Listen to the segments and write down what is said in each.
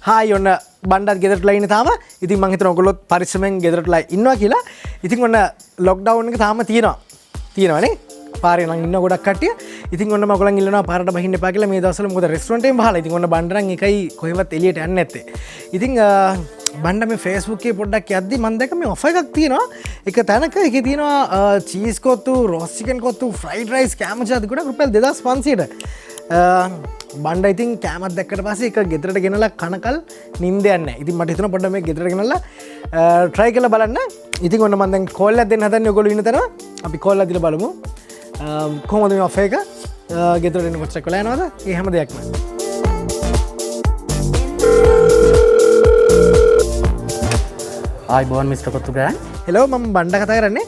Hi ඔන්න බණ්ඩත් ගෙදරටලා ඉන්නේ තාම. ඉතින් මං හිතනවා ඔයගොල්ලොත් පරිස්සමෙන් ගෙදරටලා ඉන්නවා කියලා. ඉතින් ඔන්න ලොක්ඩවුන් එක තාම තියෙනවානේ. පාරේ නම් ඉන්න ගොඩක් කට්ටිය. ඉතින් ඔන්න මම ඔයගොල්ලන් ඉල්ලනවා පාරට බහින්න එපා කියලා මේ දවස්වල මොකද රෙස්ටොරන්ට් එකෙන් බහලා. ඉතින් ඔන්න බණ්ඩ නම් එකයි කොහෙවත් එළියට යන්නේ නැත්තේ. ඉතින් බණ්ඩ මේ Facebook එකේ පොඩ්ඩක් යද්දි මම දැක්ක මේ ඔෆර් එකක් තියෙනවා. එක තැනක එකේ තියෙනවා cheese kottu, rose chicken kottu, fried rice, කෑම ජාති ගොඩක් රුපියල් 2500ට. බණ්ඩ ඉතින් කෑමක් දැක්කට පස්සේ එක ගෙදරට ගෙනලා කනකල් නිින්ද යන්නේ නැහැ. ඉතින් මට හිතුණා පොඩ්ඩක් මේ ගෙදරට ගෙනලා try කරලා බලන්න. ඉතින් ඔන්න මම දැන් කෝල් එකක් දෙන්න හදන්නේ ඔයගොල්ලෝ ඉන්න තැන. අපි කෝල් එකක් දීලා බලමු. කොහොමද මේ ඔෆර් එක ගෙදරට එන්න කොච්චර වෙලා යනවද? ඒ හැම දෙයක්ම. ආයිබෝන් මිස්ටර් කොත්තු බ්‍රෑන්ඩ්. හෙලෝ මම බණ්ඩ කතා කරන්නේ.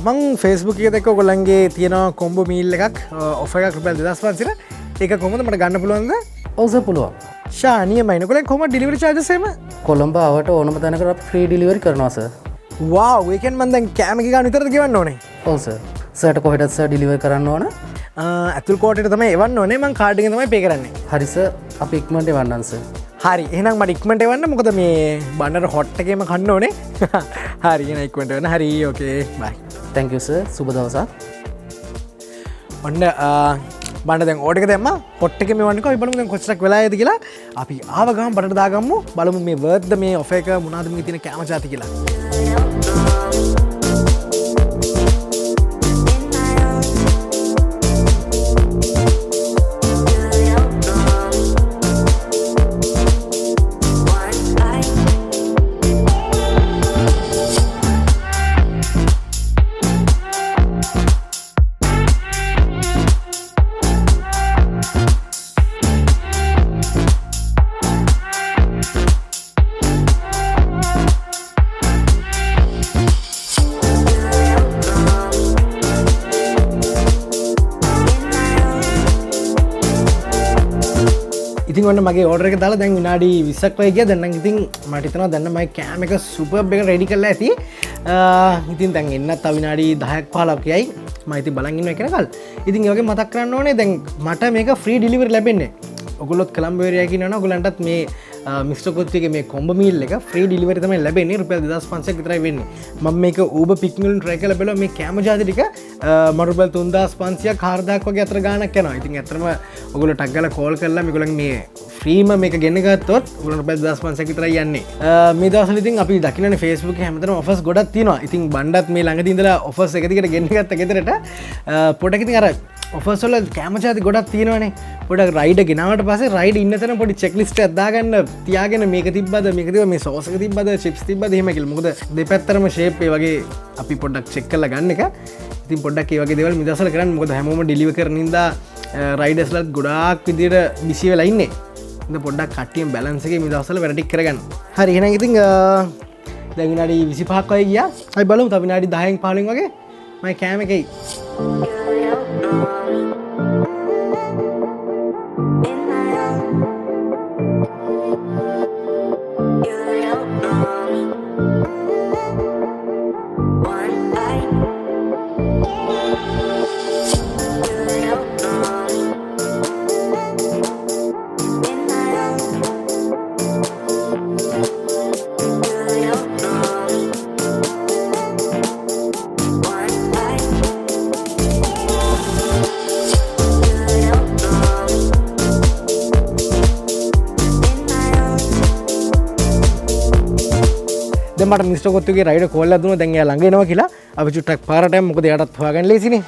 මං Facebook එකේ දැක්ක ඔයගොල්ලන්ගේ තියෙන කොම්බෝ මීල් එකක් ඔෆර් එකක් රුපියල් 2500ට. ඒක කොහොමද මට ගන්න පුළුවන්ද? ඔව් සර් පුළුවන්. ෂා නියමයි. ඔයගොල්ලන් කොහොමද ඩෙලිවරි charges එහෙම? කොළඹ ආවට ඕනම තැනකට අපි ෆ්‍රී ඩෙලිවරි කරනවා සර්. වාව් ඒ කියන්නේ මම දැන් කෑම එක ගන්න විතරද ගෙවන්න ඕනේ? ඔව් සර්. සර්ට කොහෙටද සර් ඩෙලිවර් කරන්න ඕන? ඇතුල් කෝටේට තමයි එවන්න ඕනේ. මං කාඩ් එකෙන් තමයි පේ කරන්නේ. හරි සර්. අපි ඉක්මනට එවන්නම් සර්. හරි එහෙනම් මට ඉක්මනට එවන්න. මොකද මේ බණ්ඩට හොට් එකේම කන්න ඕනේ. හරි එහෙනම් ඉක්මනට එවන්න. හරි ඕකේ බයි. thank you sir. සුබ දවසක්. ඔන්න බණ්ඩ දැන් ඕඩර් එක දැම්මා. හොට් එකේ මෙවන්නකෝ. අපි බලමු දැන් කොච්චරක් වෙලා යයිද කියලා. අපි ආව ගමන් බඩට දාගමු. බලමු මේ වර්ත් ද මේ ඔෆර් එක මොනවාද මේකේ තියෙන කෑම જાති කියලා. ඉතින් ඔන්න මගේ ඕඩර් එක දාලා දැන් විනාඩි 20ක් වගේ ගියා. දැන් නම් ඉතින් මට හිතෙනවා දැන් මගේ කෑම එක සුපර්බ් එක රෙඩි කරලා ඇති. ඉතින් දැන් එන්නත් තව විනාඩි 10ක් 15ක් යයි. මම ඉතින් බලන් ඉන්නවා එකනකල්. ඉතින් ඒ වගේ මතක් කරන්න ඕනේ දැන් මට මේක ෆ්‍රී ඩෙලිවරි ලැබෙන්නේ. ඔයගොල්ලොත් කොළඹ ඒරියා එකේ ඉන්නවනම් ඔයගොල්ලන්ටත් මේ මිස්ටර් කොත්තුගේ මේ කොම්බෝ මීල් එක ෆ්‍රී ඩෙලිවරි තමයි ලැබෙන්නේ. රුපියල් 2500ක් විතරයි වෙන්නේ. මම මේක Uber PickMe වලින් try කරලා බලුවා මේ කෑම ජාති ටික මට රුපියල් 3500ක් 4000ක් වගේ අතර ගාණක් යනවා. ඉතින් ඇත්තටම ඔයගොල්ලෝ ටක් ගාලා කෝල් කරලා මේගොල්ලන්ගේ මේ ෆ්‍රීම මේක ගෙන්න ගත්තොත් ඔයගොල්ලන්ට රුපියල් 2500ක් විතරයි යන්නේ. මේ දවස්වල ඉතින් අපි දකින්නනේ Facebook එකේ හැමතැනම ඔෆර්ස් ගොඩක් තියෙනවා. ඉතින් බණ්ඩත් මේ ළඟදී ඉඳලා ඔෆර්ස් එක දිගට ගෙන්න ගත්ත ගෙදරට පොඩක් ඉතින් අර ඔෆර්ස් වල කෑම ජාති ගොඩක් තියෙනවානේ. පොඩක් රයිඩ් ගෙනාවට පස්සේ රයිඩ් ඉන්න තැන පොඩි චෙක් ලිස්ට් එකක් දාගන්න තියාගෙන මේක තිබ්බද මේක තිබ්බ මේ සෝස් එක තිබ්බද චිප්ස් තිබ්බද එහෙම කියලා. මොකද දෙපැත්තටම ෂේප් ඒ වගේ අපි පොඩ්ඩක් චෙක් කරලා ගන්න එක. ඉතින් පොඩ්ඩක් ඒ වගේ දේවල් මේ දවස්වල කරන්න. මොකද හැමෝම ඩෙලිවර් කරන හින්දා රයිඩර්ස්ලාත් ගොඩාක් විදියට බිසි වෙලා ඉන්නේ. ඉතින් පොඩ්ඩක් කට්ටියම බැලන්ස් එකේ මේ දවස්වල වැඩ ටික කරගන්න. හරි එහෙනම් ඉතින් දැන් විනාඩි 25ක් වගේ ගියා. අපි බලමු තව විනාඩි 10න් 15න් වගේ මම කෑම එකේ මට මිස්ටර් කොත්තුගේ රයිඩ් කෝල් එකක් දුන්නා. දැන් එයා ළඟ එනවා කියලා. අපි චුට්ටක් පාරට යමු. මොකද එයාටත් හොයාගන්න ලේසිනේ.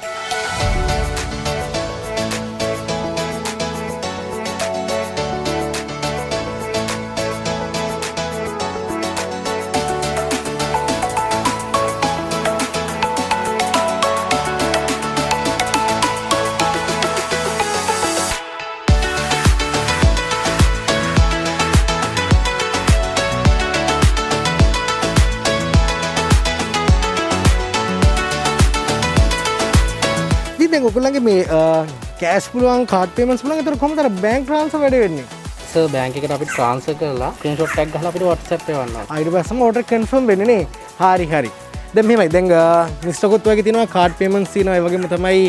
ඔයගොල්ලන්ගේ මේ කෑෂ් පුළුවන් කාඩ් පේමන්ට්ස් පුළුවන්. ඒතර කොහොමද අර බැංක් ට්‍රාන්ස්ෆර් වැඩ වෙන්නේ? සර් බැංක් එකට අපිට ට්‍රාන්ස්ෆර් කරලා ස්ක්‍රීන්ෂොට් එකක් ගහලා අපිට WhatsApp එවන්නවා. ඊට පස්සම ඕඩර් කන්ෆර්ම් වෙන්නේ නේ. හරි හරි. දැන් මෙහෙමයි. දැන් මිස්ටර් කොත්තු වගේ තියෙනවා කාඩ් පේමන්ට්ස් තියෙනවා. ඒ වගේම තමයි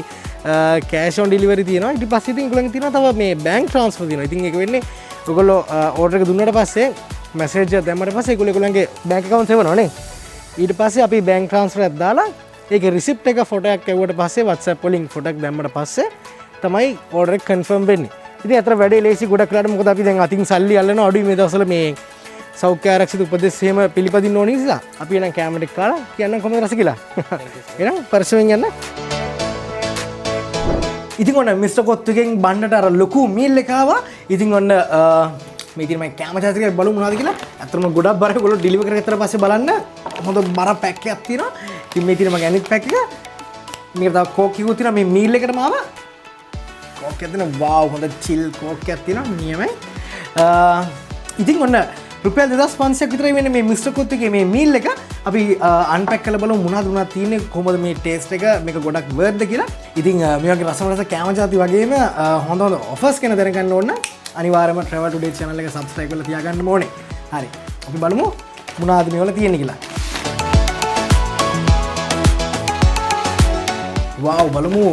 කෑෂ් ඔන් ඩෙලිවරි තියෙනවා. ඊට පස්සේ ඉතින් ඒගොල්ලන්ගේ තියෙනවා තව මේ බැංක් ට්‍රාන්ස්ෆර් තියෙනවා. ඉතින් ඒක වෙන්නේ ඔයගොල්ලෝ ඕඩර් එක දුන්නාට පස්සේ මැසේජ් එක දැම්මට පස්සේ ඒගොල්ලෝගේ බැංක් account එවනවනේ. ඊට පස්සේ අපි බැංක් ට්‍රාන්ස්ෆර් එකක් දාලා ඒකේ රිසිප්ට් එක ෆොටෝ එකක් එවුවට පස්සේ WhatsApp වලින් ෆොටෝ එක දැම්මට පස්සේ තමයි ඕඩර් එක කන්ෆර්ම් වෙන්නේ. ඉතින් අතර වැඩේ ලේසි ගොඩක් වෙලාට මොකද අපි දැන් අතින් සල්ලි අල්ලනවා අඩුයි මේ දවස්වල මේ සෞඛ්‍ය ආරක්ෂිත උපදෙස් එහෙම පිළිපදින්න ඕන නිසා අපි එනම් කැමරා එක කාලා කියන්නම් කොහොමද රස කියලා. එහෙනම් පරිස්සමෙන් යන්න. ඉතින් ඔන්න මිස්ටර් කොත්තුගෙන් බණ්ඩට අර ලොකු මීල් එක ආවා. ඉතින් ඔන්න මේ ඉතින් මම කැමරා ටික බලමු මොනවද කියලා. අතරම ගොඩක් බර ඒගොල්ලෝ ඩිලිවර් කරගත්තට පස්සේ බලන්න හොඳ බර පැක් එකක් තියෙනවා. ඉතින් මේ තියෙන මගේ අනිත් පැක් එක. මේක තව කෝක් එකකුත් තියෙනවා මේ මීල් එකටම ආවා. කෝක් එකක් තියෙනවා. වාව් හොඳ චිල් කෝක් එකක් තියෙනවා. නියමයි. ඉතින් ඔන්න රුපියල් 2500ක් විතරයි වෙන්නේ මේ මිස්ටර් කොත්තුගේ මේ මීල් එක. අපි අන්පැක් කරලා බලමු මොනවද තියෙන්නේ කොහොමද මේ ටේස්ට් එක මේක ගොඩක් වර්ත්ද කියලා. ඉතින් මේ වගේ රසමරස කෑම જાති වගේම හොඳ හොඳ ඔෆර්ස් ගැන දැනගන්න ඕන අනිවාර්යයෙන්ම travel today channel එක subscribe කරලා තියාගන්න ඕනේ. හරි. අපි බලමු මොනවද මේවල තියෙන්නේ කියලා. වව් බලමු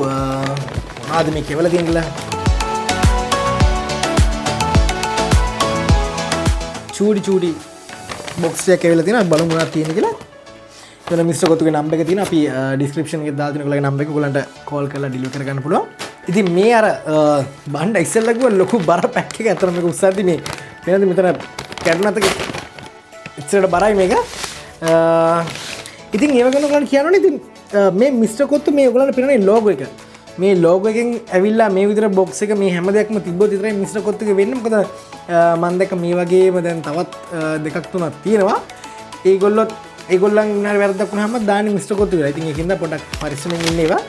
මොනවද මේ කෙවල තියෙන්නේ කියලා. චූඩි බොක්ස් එකක් ඇවිල්ලා තියෙනවා බලමු මොනවද තියෙන්නේ කියලා. එතන මිස්ටර් කොත්තුගේ නම්බර් එක තියෙනවා. අපි ඩිස්ක්‍රිප්ෂන් එකේ දාලා තියෙන ඔයගොල්ලන්ගේ නම්බර් එක ඔයගොල්ලන්ට කෝල් කරලා ඩිලිවර් කරගන්න පුළුවන්. ඉතින් මේ අර බණ්ඩ ඉස්සෙල්ලා ගිහුවා ලොකු බර පැක් එක අතර මේක උස්සද්දි මේ වෙනද මෙතන කැඩුනත් ඉස්සරට බරයි මේක. ඉතින් ඒ වගේ ඔයගොල්ලන්ට කියනවනේ ඉතින් මේ මිස්ටර් කොත්තු මේ ඔයගොල්ලන්ට පේනනේ ලෝගෝ එක. මේ ලෝගෝ එකෙන් ඇවිල්ලා මේ විතර බොක්ස් එක මේ හැම දෙයක්ම තිබ්බොත් විතරයි මිස්ටර් කොත්තුගේ වෙන්නේ. මොකද මම දැක්ක මේ වගේම දැන් තවත් දෙකක් තුනක් තියෙනවා. ඒගොල්ලන් විනාඩි වැරද්දක් වුණාම දාන්නේ මිස්ටර් කොත්තු කියලා. ඉතින් ඒකින්ද පොඩ්ඩක් පරිස්සමෙන් ඉන්න ඒවා.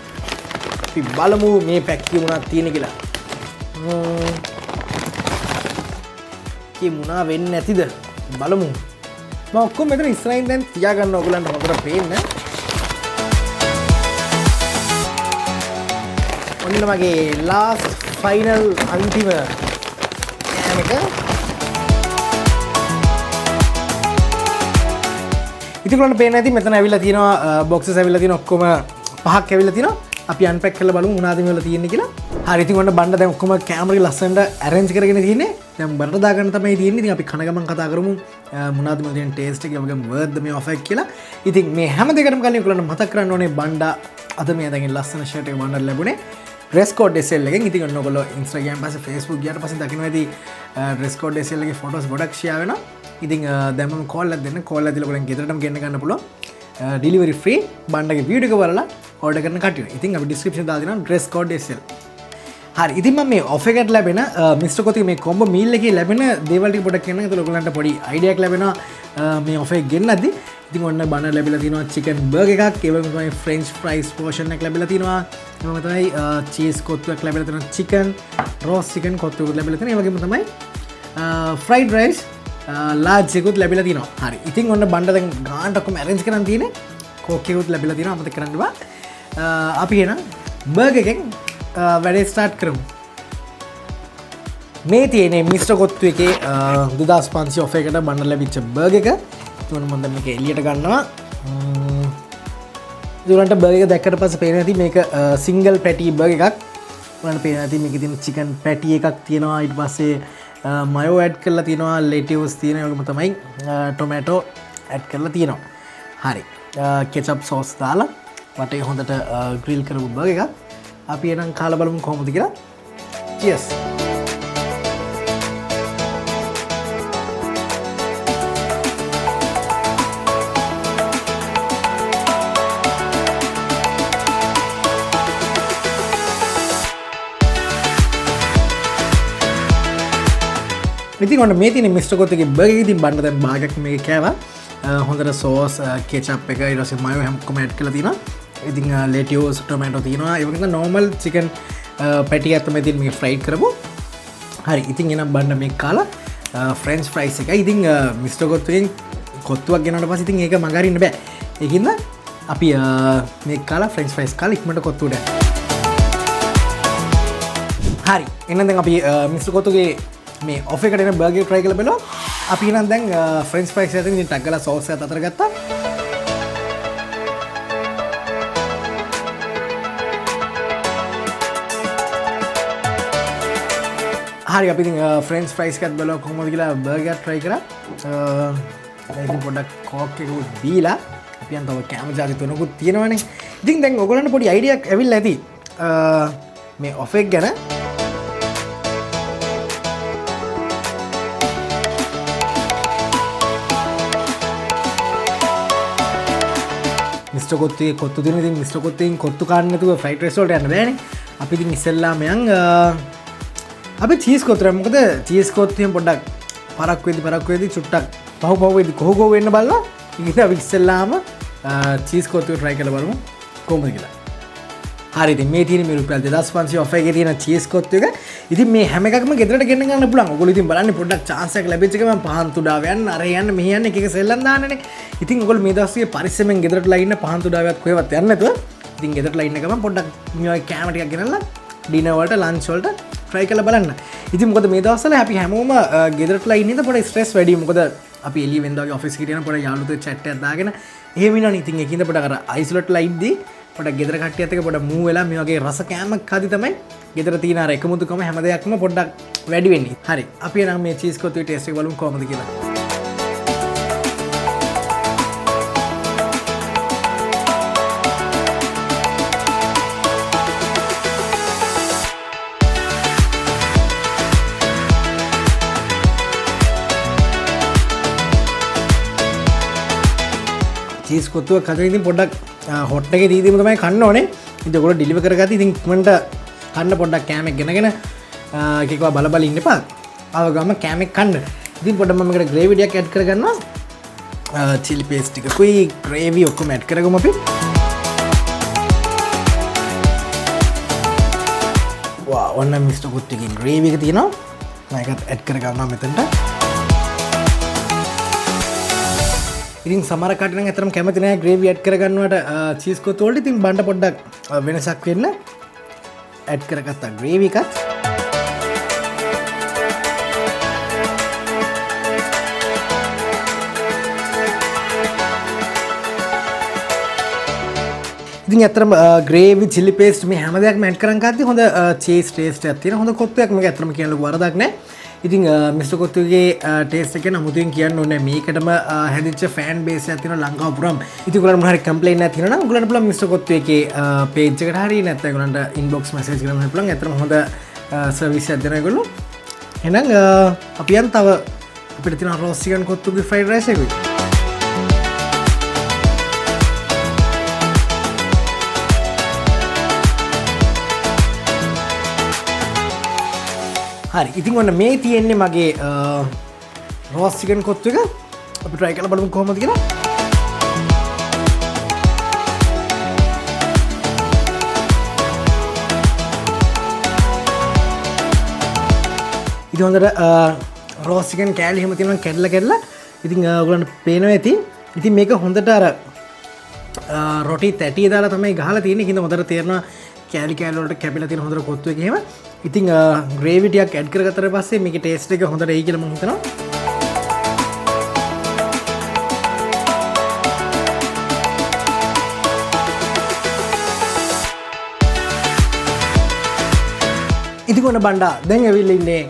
අපි බලමු මේ පැක් එකේ මොනවද තියෙන්නේ කියලා. කී මොනවා වෙන්නේ නැතිද බලමු. මම ඔක්කොම මෙතන ඉස්සරහින් දැන් තියාගන්න ඕගොල්ලන්ට හොඳට පේන්න. ඔන්න මගේ ලාස්ට් ෆයිනල් අන්තිම කෑම එක. ඉතින් ඔයාලට පේන්නේ නැති මෙතන ඇවිල්ලා තියෙනවා බොක්සස් ඇවිල්ලා තියෙනවා ඔක්කොම පහක් ඇවිල්ලා තියෙනවා. අපි අන්පැක් කරලා බලමු මොනවද මේවල තියෙන්නේ කියලා. හරි ඉතින් ඔන්න බණ්ඩ දැන් ඔක්කොම කැමරේ ලස්සනට arrange කරගෙන තියෙන්නේ. දැන් බරට දාගන්න තමයි තියෙන්නේ. ඉතින් අපි කන ගමන් කතා කරමු මොනවද මේ තියෙන ටේස්ට් එක වගේම වර්ඩ් මේ ඔෆර් එක කියලා. ඉතින් මේ හැම දෙයකටම කලින් ඔයගොල්ලන්ට මතක් කරන්න ඕනේ බණ්ඩ අද මේ දැන් ලස්සන ෂර්ට් එක බණ්ඩට ලැබුණේ. ඩ්‍රෙස් කෝඩ් SL එකෙන්. ඉතින් ඔන්න ඔයගොල්ලෝ Instagram පස්සේ Facebook ගියාට පස්සේ දකින්න ඇති ඩ්‍රෙස් කෝඩ් SL එකේ ෆොටෝස් ගොඩක් ෂෙයා වෙනවා. ඉතින් දැන් මම කෝල් එකක් දෙන්න. කෝල් එකක් දීලා ඔයගොල්ලන් ගෙදරටම ගෙන්න ගන්න පුළුවන්. ඩිලිවරි ෆ්‍රී බණ්ඩගේ වීඩියෝ එක බලලා ඕඩර් කරන කට්ටිය. ඉතින් අපි ඩිස්ක්‍රිප්ෂන් දාලා දෙනවා ඩ්‍රෙස් කෝඩ් SL. හරි ඉතින් මම මේ ඔෆර් එකට ලැබෙන මිස්ටර් කොත්තුගේ මේ කොම්බෝ මීල් එකේ ලැබෙන දේවල් ටික පොඩ්ඩක් කියන්නම්. ඒතකොට ඔයගොල්ලන්ට පොඩි අයිඩියා එකක් ලැබෙනවා මේ ඔෆර් එක ගෙන්නද්දි. ඉතින් ඔන්න බණ ලැබිලා තියෙනවා චිකන් බර්ගර් එකක්. ඒ වගේම තමයි ෆ්‍රෙන්ච් ෆ්‍රයිස් පෝෂන් එකක් ලැබිලා තියෙනවා. ඒ වගේම තමයි චීස් කොත්තුවක් ලැබිලා තියෙනවා. චිකන් රෝස් චිකන් කොත්තුවක් ලැබිලා තියෙනවා. ඒ වගේම තමයි ෆ්‍රයිඩ් රයිස් ලාර්ජ් එකකුත් ලැබිලා තියෙනවා. හරි ඉතින් ඔන්න බණ්ඩ දැන් ගානට ඔක්කොම arrange කරන් තියෙන්නේ. කෝක් එකකුත් ලැබිලා තියෙනවා. අමතක කරන්න එපා. අපි එහෙනම් බර්ගර් එකෙන් වැඩේ ස්ටාර්ට් කරමු. මේ තියෙන්නේ මිස්ටර් කොත්තු එකේ 2500 ඔෆර් එකට බණ්ඩ ලැබිච්ච බර්ගර් එක. ඒතුන මම දැන් මේක එළියට ගන්නවා. ඒගොල්ලන්ට බර්ගර් එක දැක්කට පස්සේ පේනවා ඇති මේක සිංගල් පැටි බර්ගර් එකක්. ඔයාලට පේනවා ඇති මේකේ තියෙන චිකන් පැටි එකක් තියෙනවා. ඊට පස්සේ මයෝ ඇඩ් කරලා තියෙනවා. ලෙටිවස් තියෙනවා. ඒකම තමයි ටොමැටෝ ඇඩ් කරලා තියෙනවා. හරි. කෙචප් සෝස් දාලා වටේ හොඳට ග්‍රිල් කරපු බර්ගර් එකක්. අපි එනම් කාලා බලමු කොහොමද කියලා. cheers. ඉතින් ඔන්න මේ තියෙන මිස්ටර් කොත්තුගේ බර්ගර් එක. ඉතින් බණ්ඩ දැන් භාගයක් මේක කෑවා. හොඳට සෝස් කෙචප් එක ඊට පස්සේ මයෝ හැම ඔක්කොම ඇඩ් කරලා තියෙනවා. ඉතින් ලෙටියෝස් ටොමැටෝ තියෙනවා. ඒ වගේම නෝමල් චිකන් පැටි එකක් තමයි තියෙන්නේ මේක ෆ්‍රයිඩ් කරපු. හරි ඉතින් එනම් බණ්ඩ මේක කාලා ෆ්‍රෙන්ච් ෆ්‍රයිස් එකයි. ඉතින් මිස්ටර් කොත්තුගෙන් කොත්තුවක් ගෙනාවට පස්සේ ඉතින් ඒක මග අරින්න බෑ. ඒකින්ද අපි මේක කාලා ෆ්‍රෙන්ච් ෆ්‍රයිස් කාලා ඉක්මනට කොත්තුවට යනවා. හරි එහෙනම් දැන් අපි මිස්ටර් කොත්තුගේ මේ ඔෆර් එකට එන බර්ගර් try කරලා බලමු. අපි එහෙනම් දැන් ෆ්‍රෙන්ච් ෆ්‍රයිස් එකෙන් ඉතින් ටක් ගාලා සෝස් එකත් අතර ගත්තා. හරි අපි ඉතින් ෆ්‍රෙන්ච් ෆ්‍රයිස් එකත් බලලා කොහොමද කියලා බර්ගර් try කරා. ඉතින් පොඩ්ඩක් කෝක් එකකුත් දීලා අපි යන් තව කැම ජාති තුනකුත් තියෙනවනේ. ඉතින් දැන් ඔයගොල්ලන්ට පොඩි අයිඩියාවක් ඇවිල්ලා ඇති. මේ ඔෆ් එක ගැන මිස්ටර් කොත්තුගේ කොත්තු දින ඉතින් මිස්ටර් කොත්තුෙන් කොත්තු කාන්න නැතුව ෆ්‍රයිඩ් රයිස් වලට යන්න බෑනේ. අපි ඉතින් ඉස්සෙල්ලාම යන් අපි චීස් කොත්තුර මොකද චීස් කොත්තුෙන් පොඩ්ඩක් පරක් වෙද්දි චුට්ටක් පහු වෙද්දි කොහොම වෙන්න බලලා ඉතින් අපි ඉස්සෙල්ලාම චීස් කොත්තුව try කරලා බලමු කොහොමද කියලා. හරි ඉතින් මේ තියෙන මේ රුපියල් 2500 ඔෆර් එකේ තියෙන චීස් කොත්තු එක. ඉතින් මේ හැම එකක්ම ගෙදරට ගෙන්න ගන්න පුළුවන්. ඔයගොල්ලෝ ඉතින් බලන්න පොඩ්ඩක් chance එකක් ලැබෙච්ච ගමන් පහන් තුඩාව යන්න අර යන්න මෙහි යන්න එක එක සෙල්ලම් දාන්නනේ. ඉතින් ඔයගොල්ලෝ මේ දවස්වල පරිස්සමෙන් ගෙදරටලා ඉන්න පහන් තුඩාවත් කොහෙවත් යන්න නැතුව ඉතින් ගෙදරටලා ඉන්න ගමන් පොඩ්ඩක් මේ වගේ කෑම ටිකක් ගෙනල්ලා ඩිනර් වලට ලන්ච් වලට try කරලා බලන්න. ඉතින් මොකද මේ දවස්වල අපි හැමෝම ගෙදරටලා ඉන්නේ පොඩ්ඩක් ස්ට්‍රෙස් වැඩි. මොකද අපි එළිය වෙන්දාගේ ඔෆිස් එකට යන පොඩ්ඩක් යාළුවෝ chat එකක් දාගෙන එහෙම ඉන්නවනේ. ඉතින් ඒකින්ද පොඩ්ඩක් අර අයිසොලේට්ලා ඉද්දි පොඩ්ඩක් ගෙදර කට්ටියත් එක්ක පොඩ්ඩක් මූව් වෙලා මේ වගේ රස කෑමක් හදි තමයි ගෙදර තියෙන අර එකමුතුකම හැම දෙයක්ම පොඩ්ඩක් වැඩි වෙන්නේ. හරි. අපි එනම් මේ චීස් කොත්තුවේ ටේස්ට් එක බලමු කොහොමද කියලා. චීස් කොත්තුව කන ඉතින් පොඩ්ඩක් හොට් එකේ දීදීම තමයි කන්න ඕනේ. ඉතින් ඔයගොල්ලෝ ඩිලිවර් කරගත්තා ඉතින් ඉක්මනට කන්න පොඩ්ඩක් කෑමක් ගෙනගෙන එකකව බල බල ඉන්න එපා. ආව ගම කෑමක් කන්න. ඉතින් පොඩ්ඩක් මම මේකට ග්‍රේවි ටිකක් ඇඩ් කරගන්නවා. චිලි පේස්ට් ටිකකුයි ග්‍රේවි ඔක්කොම ඇඩ් කරගමු අපි. වා ඔන්න මිස්ටර් කොත්තුගේ ග්‍රේවි එක තියෙනවා. මම ඒකත් ඇඩ් කරගන්නවා මෙතනට. ඉතින් සමහර කට්ටිය නම් ඇත්තටම කැමති නැහැ ග්‍රේවි ඇඩ් කරගන්නවට චීස් කොත්තු වලට. ඉතින් බණ්ඩ පොඩ්ඩක් වෙනසක් වෙන්න ඇඩ් කරගත්තා ග්‍රේවි එකත්. ඉතින් ඇත්තටම ග්‍රේවි චිලි පේස්ට් මේ හැම දෙයක්ම ඇඩ් කරන් ගත්තී හොඳ චීස් ටේස්ට් එකක් තියෙන හොඳ කොත්තුවක්. මේක ඇත්තටම කියන ලොකු වරදක් නැහැ. ඉතින් මිස්ටර් කොත්තුගේ ටේස්ට් එක නමුතින් කියන්න ඕනේ මේකටම හැදිච්ච ෆෑන් බේස් එකක් තියෙනවා ලංකාව පුරාම. ඉතින් ඔයගොල්ලන්ට මොනවා හරි කම්ප්ලේන්ට් එකක් තියෙනවා නම් ඔයගොල්ලන්ට පුළුවන් මිස්ටර් කොත්තුගේ පේජ් එකට හරි නැත්නම් ඔයගොල්ලන්ට ඉන්බොක්ස් මැසේජ් කරන්න පුළුවන්. ඇත්තටම හොඳ සර්විස් එකක් දෙනවා ඒගොල්ලෝ. එහෙනම් අපි යන් තව අපිට තියෙන රෝස් චිකන් කොත්තුගේ ෆ්‍රයිඩ් රයිස් එකයි. හරි ඉතින් ඔන්න මේ තියෙන්නේ මගේ රෝස් චිකන් කොත්තු එක. අපි try කරලා බලමු කොහොමද කියලා. ඉතින් හොඳට රෝස් චිකන් කෑලි හැම තියෙනවා කැඩලා ඉතින් ඔයගොල්ලන්ට පේනවා ඇති. ඉතින් මේක හොඳට අර රොටි තැටිය දාලා තමයි ගහලා තියෙන්නේ. ඉතින් හොඳට තේරෙනවා කෑලි වලට කැපිලා තියෙන හොඳට කොත්තු එක එහෙම. ඉතින් ග්‍රේවි ටිකක් ඇඩ් කරගත්තට පස්සේ මේකේ ටේස්ට් එක හොඳට එයි කියලා මම හිතනවා. ඉතින් ඔන්න බණ්ඩා දැන් ඇවිල්ලා ඉන්නේ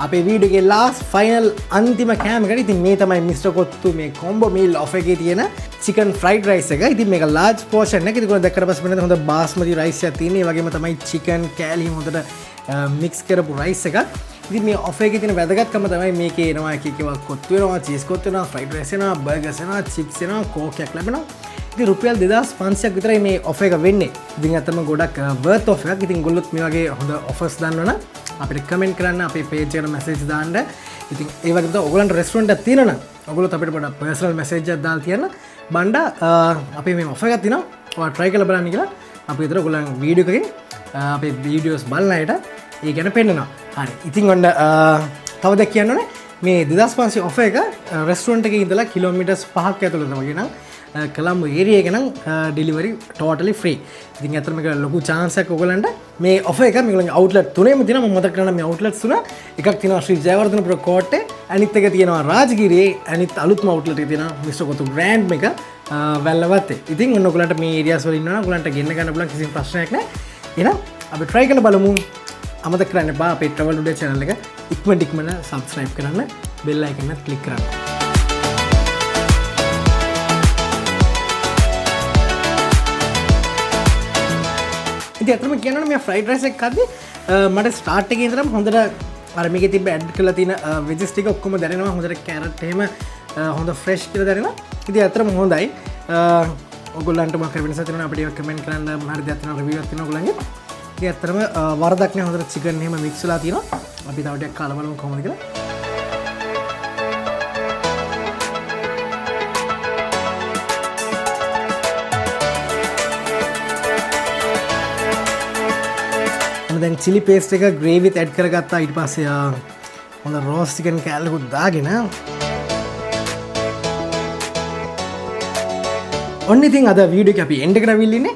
අපේ වීඩියෝ එකේ ලාස්ට් ෆයිනල් අන්තිම කෑම එකට. ඉතින් මේ තමයි මිස්ටර් කොත්තු මේ කොම්බෝ මීල් ඔෆර් එකේ තියෙන චිකන් ෆ්‍රයිඩ් රයිස් එක. ඉතින් මේක large portion එක. ඉතින් ඔයගොල්ලෝ දැක්කට පස්සේ වෙනද හොඳ බාස්මති රයිස් එකක් තියෙන. ඒ වගේම තමයි චිකන් කෑලි හොඳට මික්ස් කරපු රයිස් එකක්. ඉතින් මේ ඔෆර් එකේ තියෙන වැදගත්කම තමයි මේකේ එනවා එක එක කොත්තු වෙනවා, චීස් කොත්තු වෙනවා, ෆ්‍රයිඩ් රයිස් වෙනවා, බර්ගර්ස් වෙනවා, චිප්ස් වෙනවා, කෝක් එකක් ලැබෙනවා. ඉතින් රුපියල් 2500ක් විතරයි මේ ඔෆර් එක වෙන්නේ. ඉතින් අතම ගොඩක් worth of එකක්. ඉතින් ගොල්ලොත් මේ වගේ හොඳ offers දන්නවනම් අපිට කමෙන්ට් කරන්න, අපේ page එකට message දාන්න. ඉතින් ඒ වගේම තමයි ඔයගලන්ට restaurant එකක් තියෙනවා නම් ඔයගොල්ලොත් අපිට පොඩක් personal message එකක් දාලා තියන්න. බණ්ඩා අපි මේ ඔෆර් එකක් තියෙනවා. ඔයාලා try කරලා බලන්න කියලා අපි විතර ඔයගලන් වීඩියෝ එකකින් අපේ videos බලන අයට ඒ ගැන පෙන්නනවා. හරි. ඉතින් ඔන්න තව දෙයක් කියන්න ඕනේ. මේ 2500 ඔෆර් එක restaurant එකේ ඉඳලා කිලෝමීටර්ස් 5ක් ඇතුළත වගේ නම් Colombo area එක නම් delivery totally free. ඉතින් අතන මේක ලොකු chance එකක් ඔයගලන්ට මේ offer එක මේගොල්ලන්ගේ outlet තුනේම තියෙනවා. මම මතක් කරන්න මේ outlets තුන එකක් තියෙනවා ශ්‍රී ජයවර්ධනපුර කෝට්ටේ, අනිත් එක තියෙනවා රාජගිරියේ, අනිත් අලුත්ම outlet එක තියෙනවා mr. kottu brand එක Wellawatte. ඉතින් ඔන්න ඔයගලන්ට මේ areas වල ඉන්නවා නම් ඔයගලන්ට ගෙන්න ගන්න පුළුවන් කිසිම ප්‍රශ්නයක් නැහැ. එහෙනම් අපි try කරලා බලමු. අමතක කරන්න එපා අපේ travel today channel එක ඉක්මනට subscribe කරන්න bell icon එක click කරන්න. ඉතින් අතරම කියනවනේ මේ fried rice එක කද්දි මට start එකේ ඉඳලම හොඳට අර මේකේ තිබ්බ add කරලා තියෙන veggies ටික ඔක්කොම දැනෙනවා. හොඳට carrot එහෙම හොඳ fresh කියලා දැනෙනවා. ඉතින් අතරම හොඳයි. ඔයගොල්ලන්ට මොකක් හරි වෙනසක් තියෙනවා අපිට ඒක කමෙන්ට් කරන්න. හරි දෙයක් තියෙනවා review එකක් තියෙනවා ඔයගොල්ලන්ගේ. ඉතින් අතරම වරදක් නෑ. හොඳට chicken එහෙම mix වෙලා තියෙනවා. අපි තව ටිකක් කාලා බලමු කොහොමද කියලා. දැන් chili paste එක gravy එකත් add කරගත්තා. ඊට පස්සේ හොඳ roast chicken කෑල්ලකුත් දාගෙන ඔන්න ඉතින් අද වීඩියෝ එක අපි end එකට අවිල්ලා ඉන්නේ.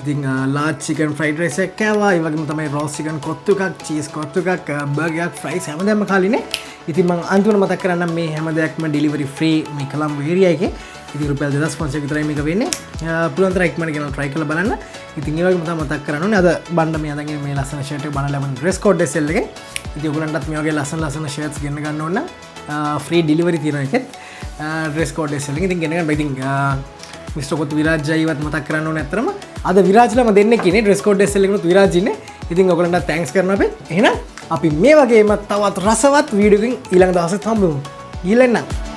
ඉතින් large chicken fried rice එකක් කෑවා. ඒ වගේම තමයි roast chicken කොත්තු එකක්, cheese කොත්තු එකක්, burger එකක්, fries හැමදේම කාලිනේ. ඉතින් මම අන්තිමට මතක් කරන්නම් මේ හැම දෙයක්ම delivery free මේ Colombo area එකේ. ඉතින් රුපියල් 2500 විතරයි මේක වෙන්නේ. පුළුවන් තරම් ඉක්මනට ගෙනල්ලා try කරලා බලන්න. ඉතින් ඒ වගේම තමයි මතක් කරන්න ඕනේ අද බණ්ඩ මේ අදගෙන මේ ලස්සන shirt එක බලලා ලැබෙන dress code sale එකෙන්. ඉතින් ඔයගලන්ටත් මේ වගේ ලස්සන shirts ගෙන්න ගන්න ඕන නම් free delivery තියෙනවා එකෙත් dress code sale එකෙන්. ඉතින් ගෙන්න ගන්න. ඉතින් mr.kottu විරාජ් ජයවත් මතක් කරන්න ඕනේ අතරම අද විරාජ්ලම දෙන්නෙක් ඉන්නේ dress code sale එකනොත් විරාජ් ඉන්නේ. ඉතින් ඔයගලන්ට thanks කරනවා අපි. එහෙනම් අපි මේ වගේම තවත් රසවත් වීඩියෝ එකකින් ඊළඟ දවසෙත් හම්බෙමු. ඊළඟ නම්